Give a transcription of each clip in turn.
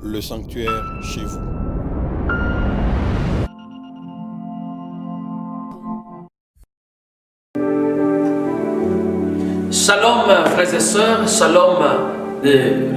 le sanctuaire chez vous. Shalom frères et sœurs, shalom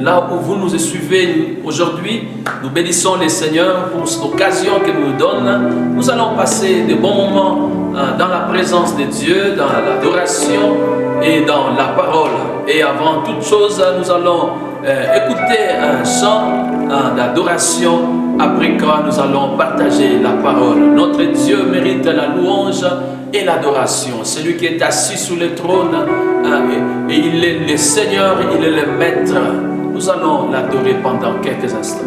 là où vous nous suivez aujourd'hui. Nous bénissons le Seigneur pour cette occasion qu'il nous donne. Nous allons passer de bons moments dans la présence de Dieu, dans l'adoration et dans la parole. Et avant toute chose, nous allons écouter un chant d'adoration. Après quoi, nous allons partager la parole. Notre Dieu mérite la louange et l'adoration. Celui qui est assis sur le trône, et il est le Seigneur, il est le Maître. Nous allons l'adorer pendant quelques instants.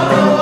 Oh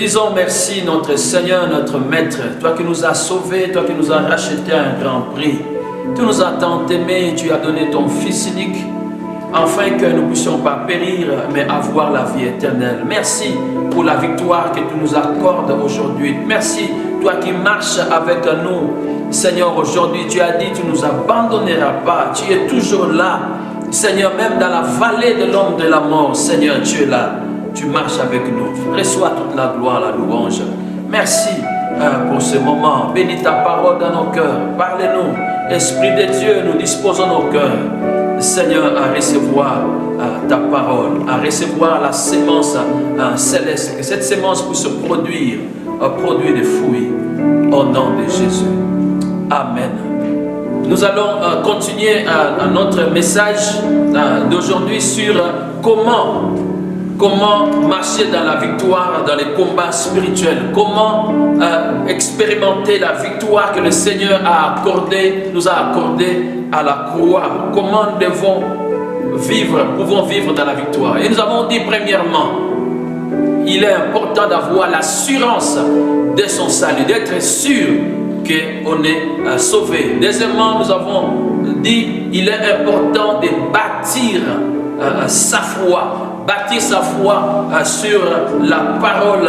disons merci, notre Seigneur, notre Maître, toi qui nous as sauvés, toi qui nous as rachetés à un grand prix. Tu nous as tant aimés, tu as donné ton Fils unique, afin que nous ne puissions pas périr, mais avoir la vie éternelle. Merci pour la victoire que tu nous accordes aujourd'hui. Merci, toi qui marches avec nous. Seigneur, aujourd'hui, tu as dit, tu ne nous abandonneras pas. Tu es toujours là. Seigneur, même dans la vallée de l'ombre de la mort, Seigneur, tu es là. Tu marches avec nous. Reçois toute la gloire, la louange. Merci pour ce moment. Bénis ta parole dans nos cœurs. Parlez-nous. Esprit de Dieu, nous disposons nos cœurs, Seigneur, à recevoir ta parole, à recevoir la sémence céleste. Que cette sémence puisse produire des fruits. Au nom de Jésus. Amen. Nous allons continuer notre message d'aujourd'hui sur comment marcher dans la victoire dans les combats spirituels, comment expérimenter la victoire que le Seigneur nous a accordée à la croix, comment nous pouvons vivre dans la victoire. Et nous avons dit premièrement, il est important d'avoir l'assurance de son salut, d'être sûr qu'on est sauvé. Deuxièmement, nous avons dit, il est important de bâtir sa foi sur la parole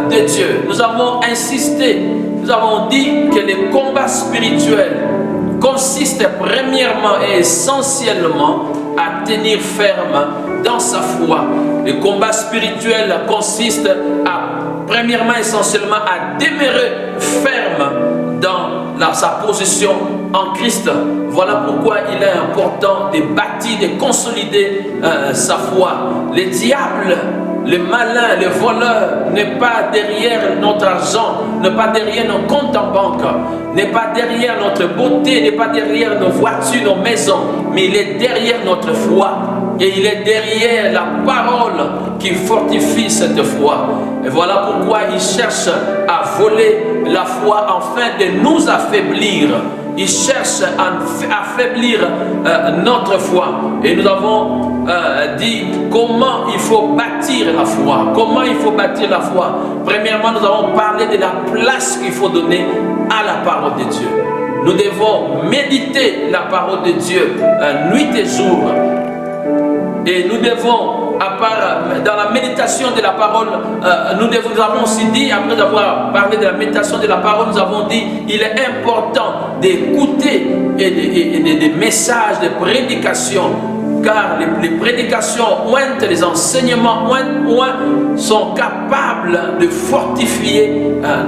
de Dieu. Nous avons insisté, nous avons dit que les combats spirituels consistent premièrement et essentiellement à tenir ferme dans sa foi. Les combats spirituels consistent premièrement essentiellement à demeurer ferme dans sa position en Christ. Voilà pourquoi il est important de bâtir, de consolider sa foi. Les diables, les malins, les voleurs n'est pas derrière notre argent, n'est pas derrière nos comptes en banque, n'est pas derrière notre beauté, n'est pas derrière nos voitures, nos maisons, mais il est derrière notre foi. Et il est derrière la parole qui fortifie cette foi. Et voilà pourquoi il cherche à voler la foi afin de nous affaiblir. Il cherche à affaiblir notre foi. Et nous avons dit comment il faut bâtir la foi. Comment il faut bâtir la foi. Premièrement, nous avons parlé de la place qu'il faut donner à la parole de Dieu. Nous devons méditer la parole de Dieu nuit et jour. Et nous devons, dans la méditation de la parole, nous avons aussi dit, après avoir parlé de la méditation de la parole, nous avons dit il est important d'écouter des messages, des prédications, car les prédications ointes, les enseignements oints sont capables de fortifier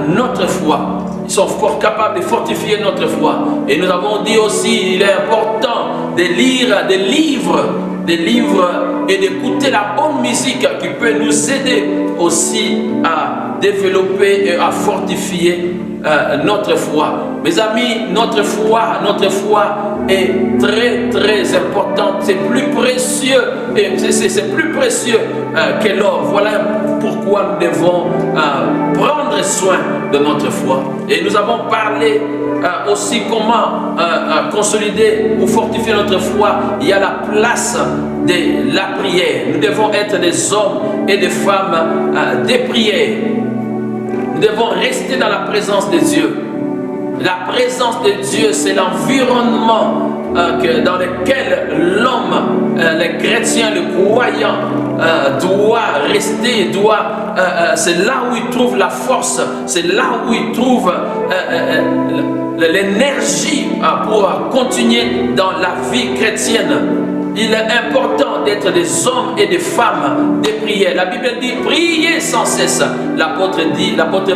notre foi. Ils sont fort capables de fortifier notre foi. Et nous avons dit aussi il est important de lire des livres et d'écouter la bonne musique qui peut nous aider aussi à développer et à fortifier notre foi. Mes amis, notre foi est très très importante. C'est plus précieux, c'est plus précieux que l'or. Voilà pourquoi nous devons prendre soin de notre foi. Et nous avons parlé aussi comment consolider ou fortifier notre foi. Il y a la place de la prière. Nous devons être des hommes et des femmes de prière. Nous devons rester dans la présence de Dieu. La présence de Dieu, c'est l'environnement dans lequel l'homme, le chrétien, le croyant doit rester, c'est là où il trouve la force, c'est là où il trouve l'énergie pour continuer dans la vie chrétienne. Il est important d'être des hommes et des femmes de prière. La Bible dit priez sans cesse. L'apôtre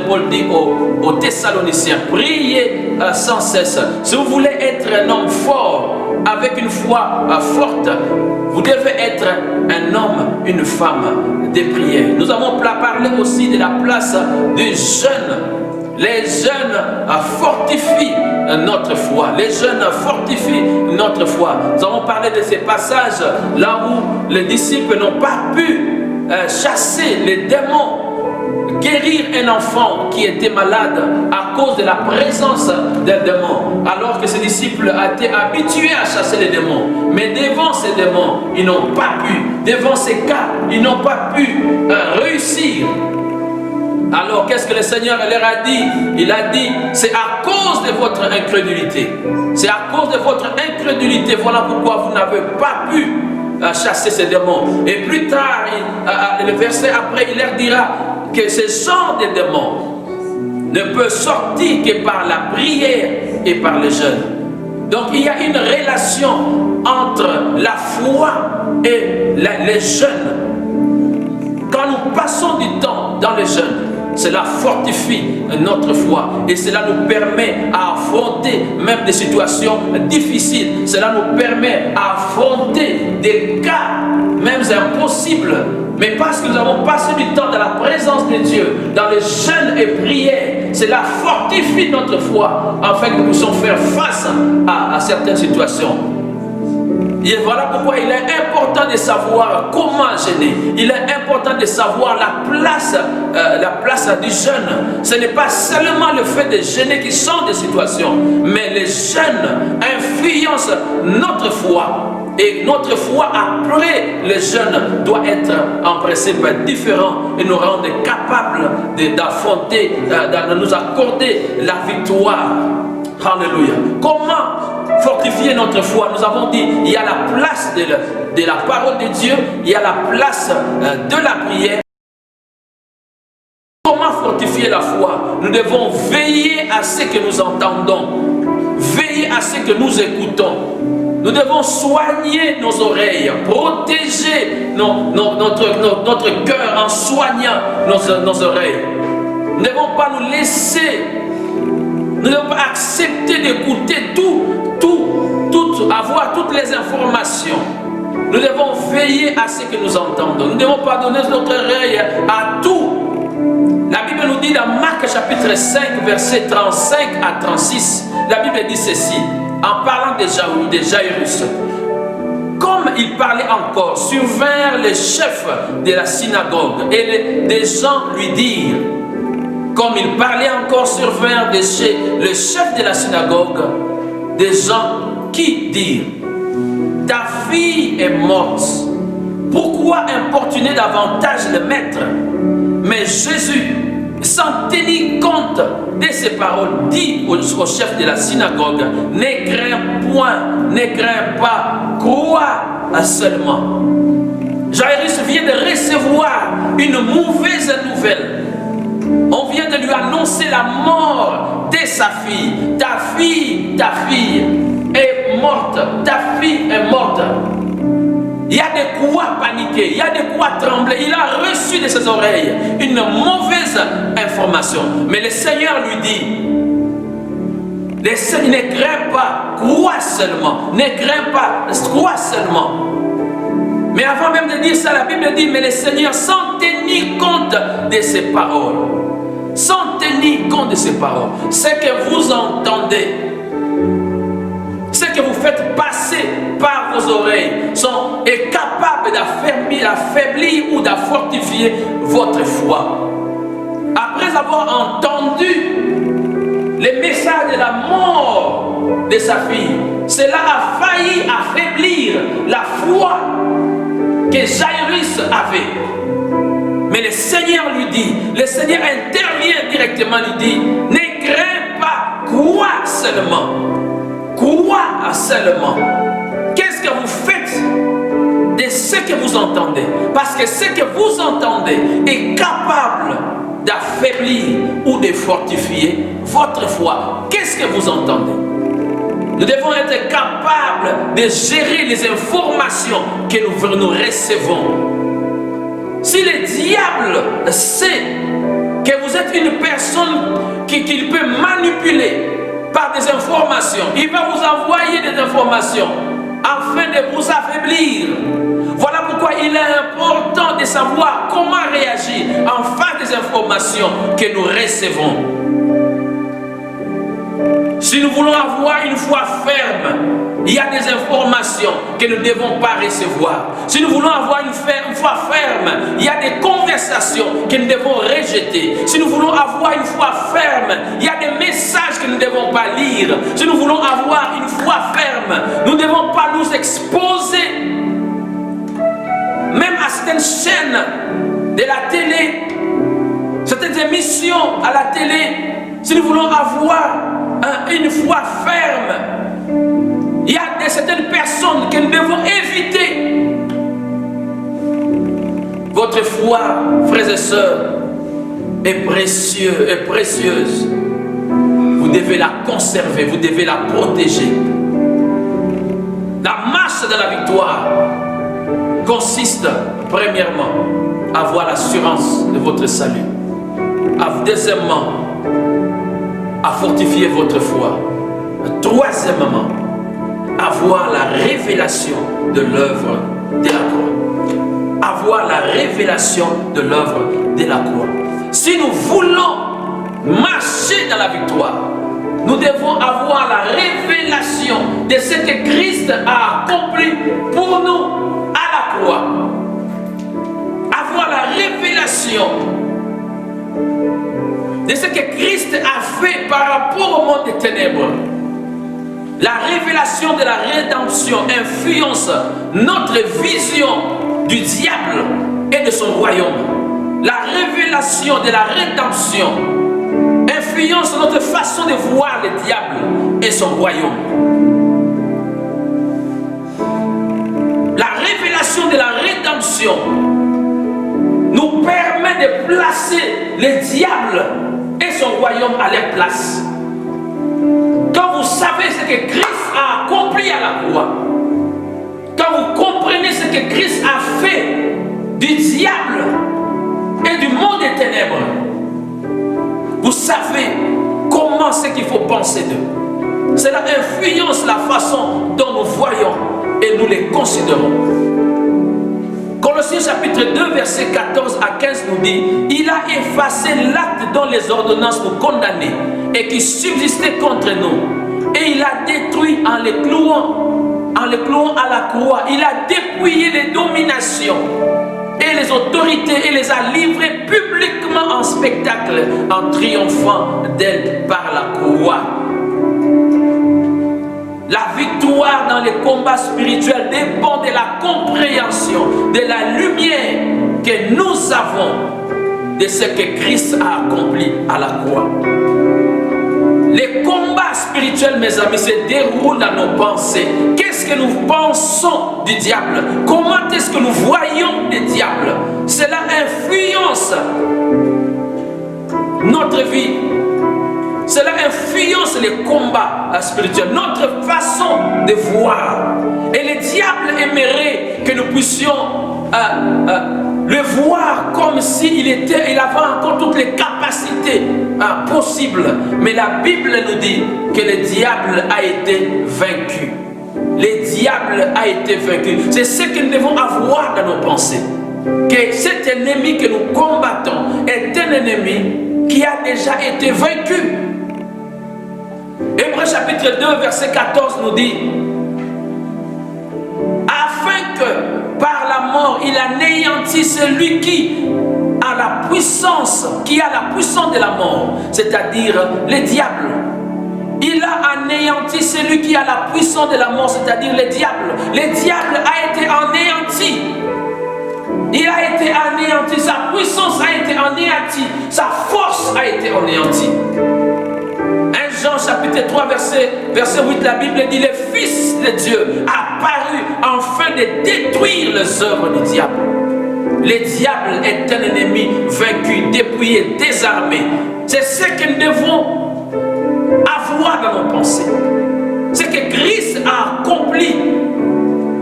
Paul dit aux Thessaloniciens, priez sans cesse. Si vous voulez être un homme fort, avec une foi forte, vous devez être un homme, une femme de prière. Nous avons parlé aussi de la place des jeunes. Les jeunes fortifient notre foi. Les jeunes fortifient notre foi. Nous avons parlé de ces passages là où les disciples n'ont pas pu chasser les démons, guérir un enfant qui était malade à cause de la présence des démons, alors que ces disciples étaient habitués à chasser les démons. Mais devant ces démons, ils n'ont pas pu. Devant ces cas, ils n'ont pas pu réussir. Alors qu'est-ce que le Seigneur leur a dit? Il a dit, c'est à cause de votre incrédulité. C'est à cause de votre incrédulité. Voilà pourquoi vous n'avez pas pu chasser ces démons. Et plus tard, le verset après, il leur dira que ce genre de démons ne peut sortir que par la prière et par le jeûne. Donc il y a une relation entre la foi et les jeûnes. Quand nous passons du temps dans le jeûne, cela fortifie notre foi et cela nous permet à affronter même des situations difficiles. Cela nous permet à affronter des cas même impossibles. Mais parce que nous avons passé du temps dans la présence de Dieu, dans le jeûne et prière, cela fortifie notre foi afin que nous puissions faire face à certaines situations. Et voilà pourquoi il est important de savoir comment jeûner. Il est important de savoir la place du jeûne. Ce n'est pas seulement le fait de jeûner qui change des situations, mais le jeûne influence notre foi. Et notre foi après le jeûne doit être en principe différent et nous rendre capables d'affronter, de nous accorder la victoire. Alléluia. Comment fortifier notre foi? Nous avons dit, il y a la place de la parole de Dieu, il y a la place de la prière. Comment fortifier la foi? Nous devons veiller à ce que nous entendons, veiller à ce que nous écoutons. Nous devons soigner nos oreilles, protéger notre cœur en soignant nos oreilles. Nous ne devons pas nous laisser, nous ne devons pas accepter d'écouter avoir toutes les informations. Nous devons veiller à ce que nous entendons. Nous ne devons pas donner notre oreille à tout. La Bible nous dit dans Marc chapitre 5, versets 35 à 36, la Bible dit ceci, en parlant de Jairus. Comme il parlait encore, survinrent les chefs de la synagogue et des gens lui dirent, comme il parlait encore, survinrent les chefs de la synagogue, des gens qui dirent, ta fille est morte, pourquoi importuner davantage le maître? Mais Jésus, sans tenir compte de ces paroles, dit au chef de la synagogue, ne crains point, ne crains pas, crois seulement. Jairus vient de recevoir une mauvaise nouvelle. On vient de lui annoncer la mort de sa fille. Ta fille est morte. Ta fille est morte. Il y a de quoi paniquer, il y a de quoi trembler. Il a reçu de ses oreilles une mauvaise information. Mais le Seigneur lui dit, ne crains pas, crois seulement. Ne crains pas, crois seulement. Mais avant même de dire ça, la Bible dit, mais le Seigneur, sans tenir compte de ses paroles, sans tenir compte de ses paroles, ce que vous entendez, ce que vous faites passer par vos oreilles est capable d'affaiblir ou de fortifier votre foi. Après avoir entendu les messages de la mort de sa fille, cela a failli affaiblir la foi que Jairus avait. Mais le Seigneur lui dit, le Seigneur intervient directement, lui dit, ne crains pas, crois seulement. Crois seulement. Qu'est-ce que vous faites de ce que vous entendez? Parce que ce que vous entendez est capable d'affaiblir ou de fortifier votre foi. Qu'est-ce que vous entendez? Nous devons être capables de gérer les informations que nous recevons. Si le diable sait que vous êtes une personne qu'il peut manipuler par des informations, il va vous envoyer des informations afin de vous affaiblir. Voilà pourquoi il est important de savoir comment réagir en face des informations que nous recevons. Si nous voulons avoir une foi ferme, il y a des informations que nous ne devons pas recevoir. Si nous voulons avoir une foi ferme, il y a des conversations que nous devons rejeter. Si nous voulons avoir une foi ferme, il y a des messages que nous ne devons pas lire. Si nous voulons avoir une foi ferme, nous ne devons pas nous exposer même à certaines chaînes de la télé certaines émissions à la télé, si nous voulons avoir une foi ferme, il y a certaines personnes que nous devons éviter. Votre foi, frères et sœurs, est précieuse. Vous devez la conserver, vous devez la protéger. La marche de la victoire consiste, premièrement, à avoir l'assurance de votre salut. Deuxièmement, à fortifier votre foi. Troisièmement, avoir la révélation de l'œuvre de la croix. Avoir la révélation de l'œuvre de la croix. Si nous voulons marcher dans la victoire, nous devons avoir la révélation de ce que Christ a accompli pour nous à la croix. Avoir la révélation de ce que Christ a fait par rapport au monde des ténèbres. La révélation de la rédemption influence notre vision du diable et de son royaume. La révélation de la rédemption influence notre façon de voir le diable et son royaume. La révélation de la rédemption nous permet de placer le diable et son royaume à leur place. Quand vous savez ce que Christ a accompli à la croix, quand vous comprenez ce que Christ a fait du diable et du monde des ténèbres, vous savez comment c'est qu'il faut penser d'eux. Cela influence la façon dont nous voyons et nous les considérons. Colossiens chapitre 2 verset 14 à 15 nous dit: il a effacé l'acte dont les ordonnances nous condamnaient et qui subsistait contre nous, et il a détruit en les clouant à la croix. Il a dépouillé les dominations et les autorités et les a livrées publiquement en spectacle en triomphant d'elles par la croix. La victoire dans les combats spirituels dépend de la compréhension, de la lumière que nous avons de ce que Christ a accompli à la croix. Les combats spirituels, mes amis, se déroulent dans nos pensées. Qu'est-ce que nous pensons du diable? Comment est-ce que nous voyons le diable? Cela influence notre vie. Cela influence les combats spirituels, notre façon de voir. Et le diable aimerait que nous puissions le voir comme s'il avait encore toutes les capacités possibles. Mais la Bible nous dit que le diable a été vaincu. Le diable a été vaincu. C'est ce que nous devons avoir dans nos pensées. Que cet ennemi que nous combattons est un ennemi qui a déjà été vaincu. Hébreux chapitre 2 verset 14 nous dit: afin que par la mort il anéantisse celui qui a la puissance de la mort, c'est-à-dire le diable. Il a anéanti celui qui a la puissance de la mort, c'est-à-dire le diable. Le diable a été anéanti. Il a été anéanti, sa puissance a été anéantie, sa force a été anéantie. 1 Jean chapitre 3 verset 8, la Bible dit: le Fils de Dieu a paru afin de détruire les œuvres du diable. Le diable est un ennemi vaincu, dépouillé, désarmé. C'est ce que nous devons avoir dans nos pensées. Ce que Christ a accompli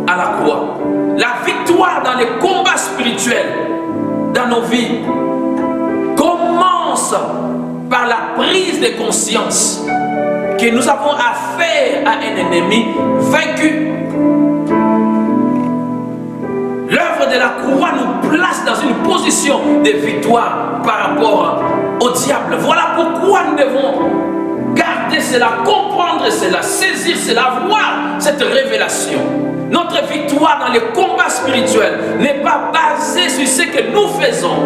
à la croix. La victoire dans les combats spirituels dans nos vies commence par la prise de conscience que nous avons affaire à un ennemi vaincu. L'œuvre de la croix nous place dans une position de victoire par rapport au diable. Voilà pourquoi nous devons garder cela, comprendre cela, saisir cela, voir cette révélation. Notre victoire dans les combats spirituels n'est pas basée sur ce que nous faisons,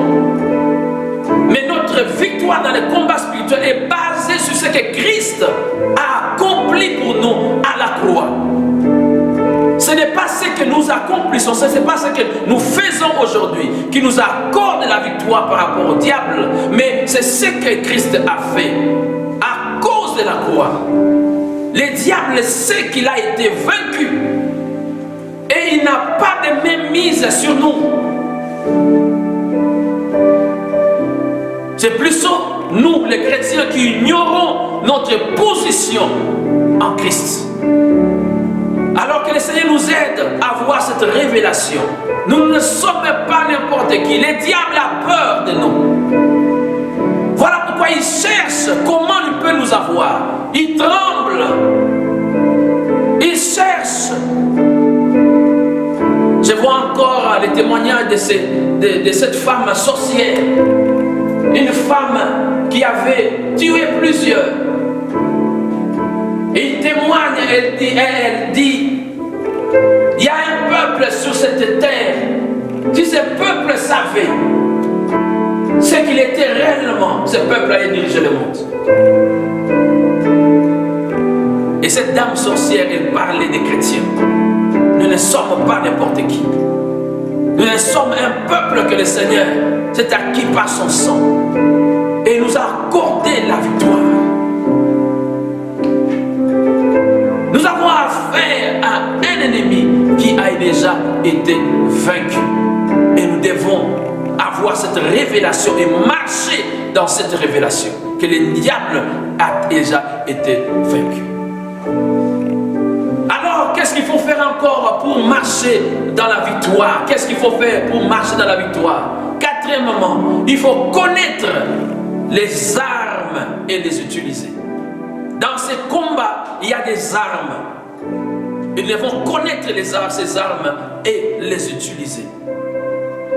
mais notre victoire dans les combats spirituels est basée sur ce que Christ a accompli pour nous à la croix. Ce n'est pas ce que nous nous accomplissons, ce n'est pas ce que nous faisons aujourd'hui qui nous accorde la victoire par rapport au diable, mais c'est ce que Christ a fait à cause de la croix. Le diable sait qu'il a été vaincu et il n'a pas de mainmise sur nous. C'est plutôt nous, les chrétiens, qui ignorons notre position en Christ. Alors que le Seigneur nous aide à voir cette révélation. Nous ne sommes pas n'importe qui. Le diable a peur de nous. Voilà pourquoi il cherche comment il peut nous avoir. Il tremble. Il cherche. Je vois encore les témoignages de cette femme sorcière. Une femme qui avait tué plusieurs. Et il témoigne, elle dit, il y a un peuple sur cette terre. Si ce peuple savait ce qu'il était réellement, ce peuple allait diriger le monde. Et cette dame sorcière, elle parlait des chrétiens. Nous ne sommes pas n'importe qui. Nous ne sommes un peuple que le Seigneur s'est acquis par son sang. Et il nous a accordé la victoire. Nous avons affaire à un ennemi qui a déjà été vaincu. Et nous devons avoir cette révélation et marcher dans cette révélation. Que le diable a déjà été vaincu. Alors, qu'est-ce qu'il faut faire encore pour marcher dans la victoire? Qu'est-ce qu'il faut faire pour marcher dans la victoire? Quatrièmement, il faut connaître les armes et les utiliser. Dans ces combats, il y a des armes. Nous devons connaître ces armes et les utiliser.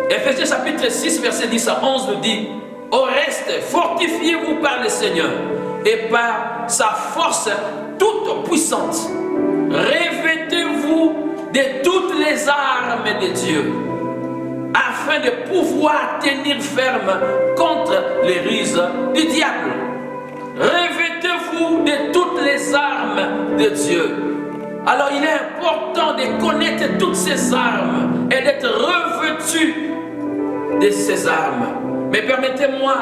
Éphésiens chapitre 6, verset 10 à 11 nous dit: au reste, fortifiez-vous par le Seigneur et par sa force toute puissante. Revêtez-vous de toutes les armes de Dieu, afin de pouvoir tenir ferme contre les ruses du diable. Revêtez-vous de toutes les armes de Dieu. Alors il est important de connaître toutes ces armes et d'être revêtu de ces armes. Mais permettez-moi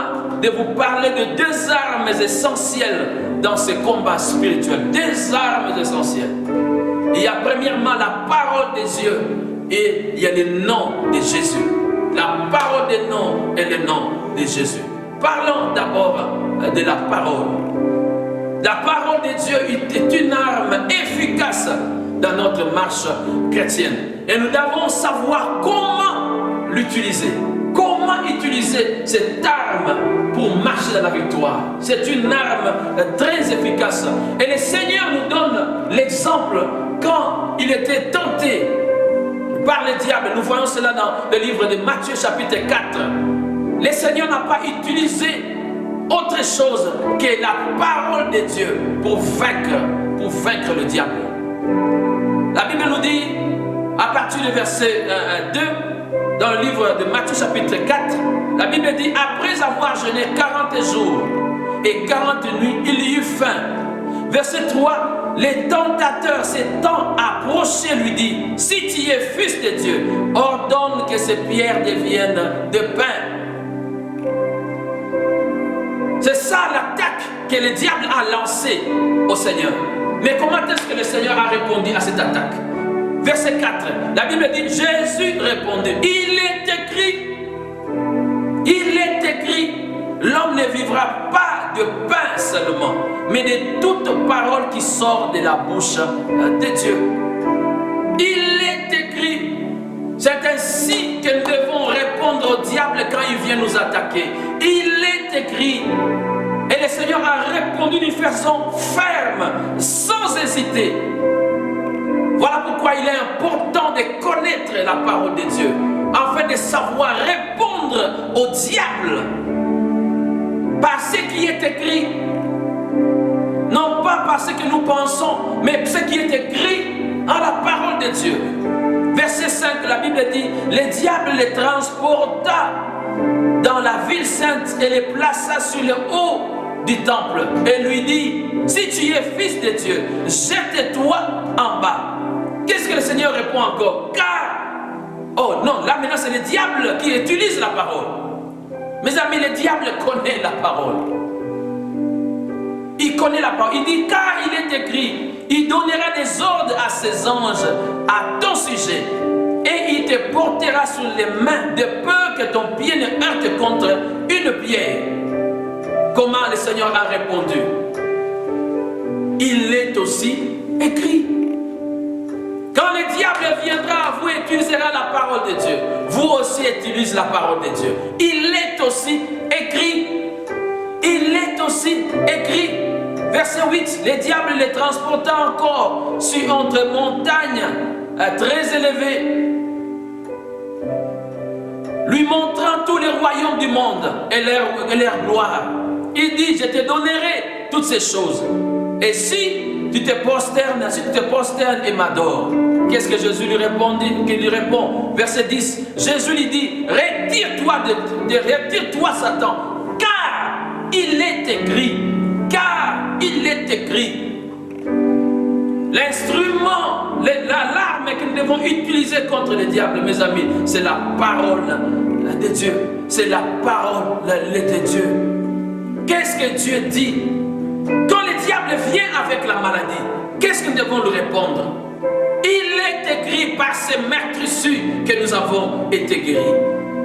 de vous parler de deux armes essentielles dans ce combat spirituel. Deux armes essentielles. Il y a premièrement la parole des Dieu et il y a le nom de Jésus. La parole des noms et le nom de Jésus. Parlons d'abord de la parole. La parole de Dieu est une arme efficace dans notre marche chrétienne. Et nous devons savoir comment l'utiliser. Comment utiliser cette arme pour marcher dans la victoire? C'est une arme très efficace. Et le Seigneur nous donne l'exemple quand il était tenté par le diable. Nous voyons cela dans le livre de Matthieu chapitre 4. Le Seigneur n'a pas utilisé autre chose que la parole de Dieu pour vaincre le diable. La Bible nous dit, à partir du verset 2, dans le livre de Matthieu chapitre 4, la Bible dit: après avoir jeûné 40 jours et 40 nuits, il y eut faim. Verset 3, les tentateurs s'étant approchés lui dit: si tu es fils de Dieu, ordonne que ces pierres deviennent de pain. C'est ça l'attaque que le diable a lancée au Seigneur. Mais comment est-ce que le Seigneur a répondu à cette attaque? Verset 4, la Bible dit: Jésus répondit: il est écrit, l'homme ne vivra pas de pain seulement, mais de toute parole qui sort de la bouche de Dieu. Il est écrit. C'est ainsi que nous devons répondre au diable quand il vient nous attaquer. Il est écrit. Et le Seigneur a répondu d'une façon ferme, sans hésiter. Voilà pourquoi il est important de connaître la parole de Dieu, afin de savoir répondre au diable par ce qui est écrit. Non pas par ce que nous pensons, mais ce qui est écrit en la parole de Dieu. Verset 5, la Bible dit: le diable les transporta dans la ville sainte et les plaça sur le haut du temple et lui dit: si tu es fils de Dieu, jette-toi en bas. Qu'est-ce que le Seigneur répond encore? Car, oh non, là maintenant c'est le diable qui utilise la parole. Mes amis, le diable connaît la parole. Il connaît la parole. Il dit, car il est écrit, il donnera des ordres à ses anges à ton sujet. Et il te portera sur les mains de peur que ton pied ne heurte contre une pierre. Comment le Seigneur a répondu? Il est aussi écrit. Quand le diable viendra, vous utiliserez la parole de Dieu. Vous aussi utilisez la parole de Dieu. Il est aussi écrit. Il est aussi écrit. Verset 8. Le diable les transporta encore sur entre montagnes très élevées, lui montrant tous les royaumes du monde et leur gloire. Il dit, je te donnerai toutes ces choses. Et si tu te prosternes et m'adores. Qu'est-ce que Jésus lui répond? Verset 10. Jésus lui dit, retire-toi Satan, car il est écrit. Car il est écrit. L'instrument, l'arme que nous devons utiliser contre le diable, mes amis, c'est la parole de Dieu. C'est la parole de Dieu. Qu'est-ce que Dieu dit? Quand le diable vient avec la maladie, qu'est-ce que nous devons lui répondre? Il est écrit par ces meurtrissures que nous avons été guéris.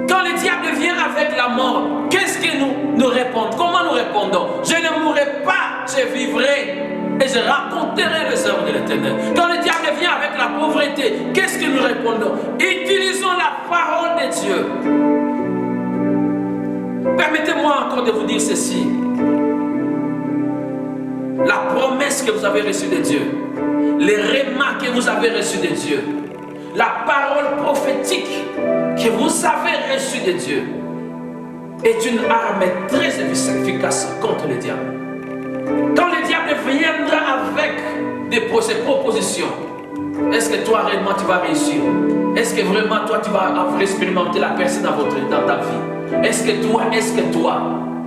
Quand le diable vient avec la mort, qu'est-ce que nous répondons? Comment nous répondons? Je ne mourrai pas, je vivrai et je raconterai les œuvres de l'Éternel. Quand le diable vient avec la pauvreté, qu'est-ce que nous répondons? Utilisons la parole de Dieu. Permettez-moi encore de vous dire ceci. La promesse que vous avez reçue de Dieu, les rémas que vous avez reçus de Dieu, la parole prophétique que vous avez reçue de Dieu est une arme très efficace contre le diable. Quand le diable viendra avec ses propositions, est-ce que toi réellement tu vas réussir? Est-ce que vraiment toi tu vas expérimenter la personne dans ta vie? Est-ce que toi,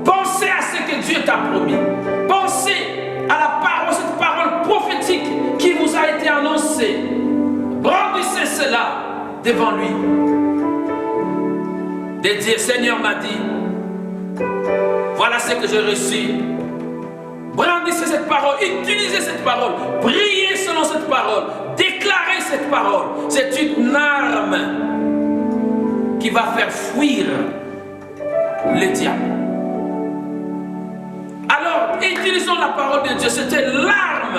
pensez à ce que Dieu t'a promis. Pensez à la parole, cette parole prophétique qui vous a été annoncée. Brandissez cela devant lui. De dire, Seigneur m'a dit, voilà ce que j'ai reçu. Brandissez cette parole, utilisez cette parole, priez selon cette parole, déclarez cette parole. C'est une arme qui va faire fuir le diable. Alors, utilisons la parole de Dieu. C'était l'arme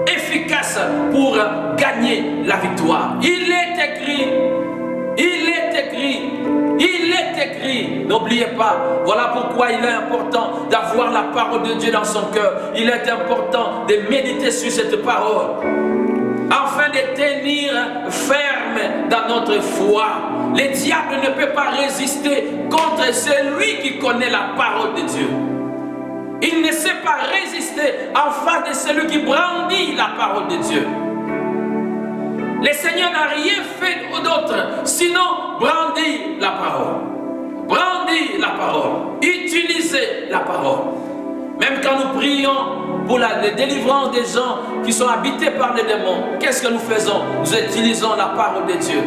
efficace pour gagner la victoire. Il est écrit, il est écrit, il est écrit. N'oubliez pas, voilà pourquoi il est important d'avoir la parole de Dieu dans son cœur. Il est important de méditer sur cette parole, afin de tenir ferme dans notre foi. Le diable ne peut pas résister contre celui qui connaît la parole de Dieu. Il ne sait pas résister en face de celui qui brandit la parole de Dieu. Le Seigneur n'a rien fait d'autre, sinon brandir la parole. Brandir la parole. Utilisez la parole. Même quand nous prions pour la délivrance des gens qui sont habités par les démons, qu'est-ce que nous faisons? Nous utilisons la parole de Dieu.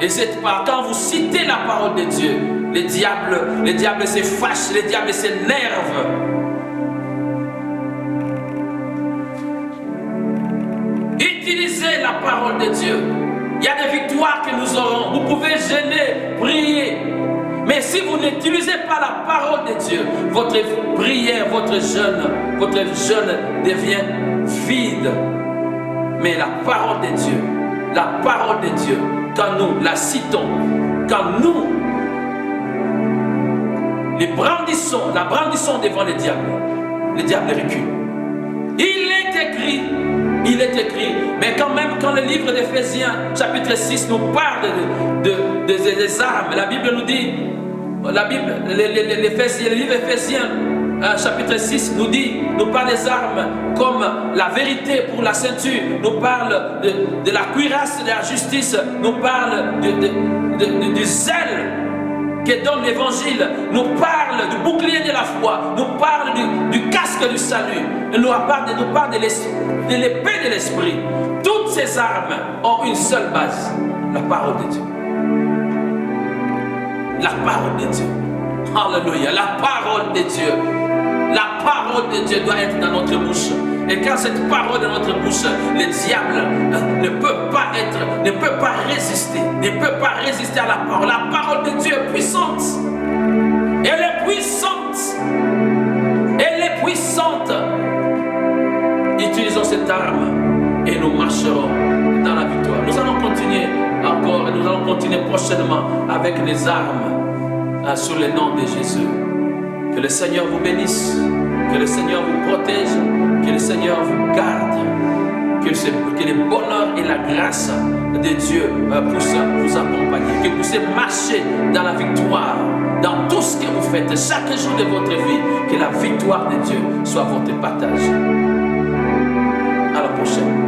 Et c'est pas quand vous citez la parole de Dieu, le diable se fâche, le diable s'énerve. Utilisez la parole de Dieu. Il y a des victoires que nous aurons. Vous pouvez jeûner, prier. Mais si vous n'utilisez pas la parole de Dieu, votre prière, votre jeûne devient vide. Mais la parole de Dieu, quand nous la citons, quand nous la brandissons devant le diable recule. Il est écrit, mais quand même quand le livre d'Éphésiens, chapitre 6, nous parle des armes, la Bible nous dit, le livre d'Éphésiens, chapitre 6, nous parle des armes comme la vérité pour la ceinture, nous parle de la cuirasse de la justice, nous parle du zèle que donne l'évangile nous parle du bouclier de la foi, nous parle du casque du salut, nous parle de l'épée de l'esprit. Toutes ces armes ont une seule base, la parole de Dieu. La parole de Dieu. Alléluia. La parole de Dieu. La parole de Dieu doit être dans notre bouche. Et quand cette parole est dans notre bouche, le diable ne peut pas résister à la parole. La parole de Dieu est puissante. Elle est puissante. Elle est puissante. Utilisons cette arme et nous marcherons dans la victoire. Nous allons continuer encore et nous allons continuer prochainement avec les armes sur le nom de Jésus. Que le Seigneur vous bénisse, que le Seigneur vous protège, que le Seigneur vous garde, que le bonheur et la grâce de Dieu puissent vous accompagner, que vous puissiez marcher dans la victoire, dans tout ce que vous faites, chaque jour de votre vie, que la victoire de Dieu soit votre partage. À la prochaine.